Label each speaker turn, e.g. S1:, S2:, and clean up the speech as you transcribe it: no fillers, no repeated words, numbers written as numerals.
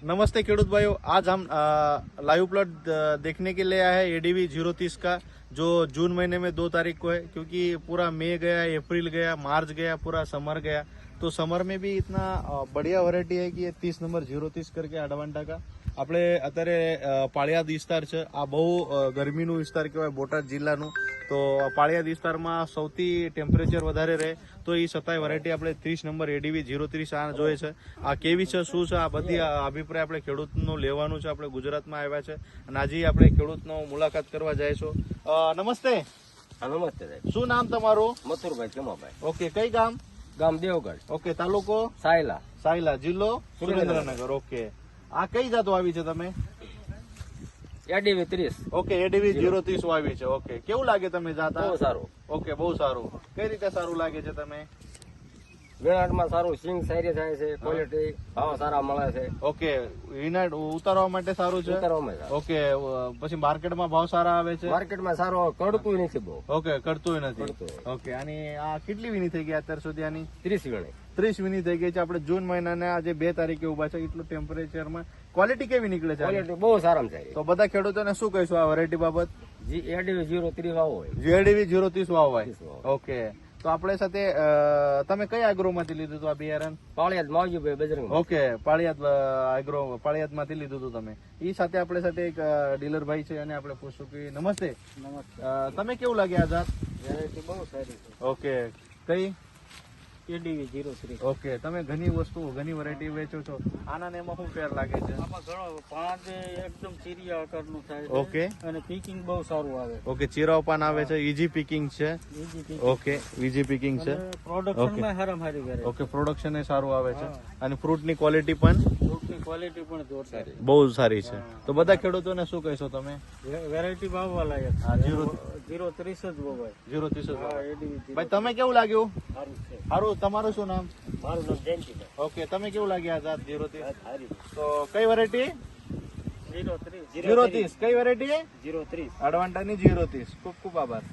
S1: नमस्ते खेडूत भाइयों, आज हम लाइव प्लॉट देखने के लिए आए हैं एडीवी 030 का, जो जून महीने में 2 तारीख को है। क्योंकि पूरा मई गया, अप्रैल गया, मार्च गया, पूरा समर गया, तो समर में भी इतना बढ़िया वैरायटी है कि ये 30 नंबर 030 करके अडवांटा का આપણે અત્યારે પાળિયાદ વિસ્તાર છે। આ બહુ ગરમીનું વિસ્તાર કહેવાય બોટાદ જિલ્લાનું। તો પાળિયાદ વિસ્તારમાં સૌથી ટેમ્પરેચર વધારે રહે, તો એ છતાંય વેરાયટી આપણે 30 નંબર એડીવી 030 આ જોઈએ છે। આ કેવી છે, શું છે, આ બધી અભિપ્રાય આપણે ખેડૂતનું લેવાનું છે। આપણે ગુજરાતમાં આવ્યા છે અને આજે આપણે ખેડૂતનો મુલાકાત કરવા જઈશું। નમસ્તે।
S2: નમસ્તે સાહેબ।
S1: શું નામ તમારું?
S2: મથુરભાઈ ચમાભાઈ।
S1: ઓકે, કઈ ગામ?
S2: ગામ દેવગઢ।
S1: ઓકે, તાલુકો
S2: સાયલા।
S1: સાયલા, જિલ્લો સુરેન્દ્રનગર। ઓકે, આ કઈ જાતો આવી છે તમે?
S2: એડીવી 30।
S1: ઓકે, એડીવી 030 આવી છે। ઓકે, કેવું લાગે તમે જાતા?
S2: બહુ સારું।
S1: ઓકે, બહુ સારું। કઈ રીતે સારું લાગે છે તમે?
S2: વેણાટમાં સારું સિંગ સારી થાય છે, ક્વોલિટી ભાવ સારા મળે છે।
S1: ઓકે, વિનાટ ઉતારવા માટે સારું છે।
S2: ઉતારવામાં સારું।
S1: ઓકે, પછી માર્કેટમાં ભાવ સારા આવે છે?
S2: માર્કેટમાં સારું કડતું નથી બહુ।
S1: ઓકે, કરતું નથી।
S2: કડતું।
S1: ઓકે, આની આ કેટલી વીણી થઈ ગઈ અત્યાર સુધી? આની
S2: 30 વીણી।
S1: 30 વીણી થઈ ગઈ છે। આપણે જૂન મહિનાને આજે 2 તારીખે ઉભા છે, એટલું ટેમ્પરેચરમાં ક્વોલિટી કેવી નીકળે છે?
S2: ક્વોલિટી બહુ સારામાં સારી।
S1: તો બધા ખેડૂતોને શું કહીશું આ વેરાયટી બાબત?
S2: એડીવી 030 વાવો હોય।
S1: એડીવી 030 વાવવાય।
S2: 30 વાવો।
S1: ઓકે, તો આપણે સાથે તમે કઈ એગ્રો માંથી લીધું હતું આ બિયારણ?
S2: પાળિયાદ માવજીભાઈ બજરંગ।
S1: ઓકે, પાળિયાદ એગ્રો પાળિયાદ માંથી લીધું હતું તમે। એ સાથે આપણે સાથે એક ડીલર ભાઈ છે અને આપણે પૂછશું કે નમસ્તે, તમે કેવું લાગે આ જાત?
S2: વેરાયટી બહુ સારી છે।
S1: ઓકે, કઈ?
S2: એડીવી 030।
S1: ઓકે, તમે ઘણી વસ્તુ ઘણી વેરાયટી વેચો છો, આના ને એમાં શું ફેર લાગે છે?
S2: આમાં ઘણો પાંચ એકદમ ચીરિયા આકારનું થાય છે।
S1: ઓકે,
S2: અને પીકિંગ બહુ સારું આવે।
S1: ઓકે, ચીરાવ પાન આવે છે, ઈજી પિકિંગ છે। ઓકે, ઈજી પિકિંગ છે।
S2: પ્રોડક્શનમાં હારામાં હારી વેરાયટી।
S1: ઓકે, પ્રોડક્શન એ સારું આવે છે અને ફ્રૂટની ક્વોલિટી પણ
S2: ફ્રૂટની ક્વોલિટી પણ જોરદાર છે,
S1: બહુ સારી છે। તો બધા ખેડૂતોને શું કહેશો તમે?
S2: વેરાયટી ભાવવા લાયક।
S1: હા,
S2: 030 જ બોવાય।
S1: 030
S2: હા, એડીવી
S1: ભાઈ, તમે કેવું લાગ્યું?
S2: સારું છે।
S1: સારું। તમારું શું નામ?
S2: મારું નામ જયંતિભાઈ।
S1: ઓકે, તમે કેવું લાગ્યા આ જાત 030?
S2: સારી।
S1: તો કઈ વેરાયટી?
S2: 030।
S1: 030 કઈ વેરાયટી?
S2: 030।
S1: અડવાંટાની 030। ખૂબ ખૂબ આભાર।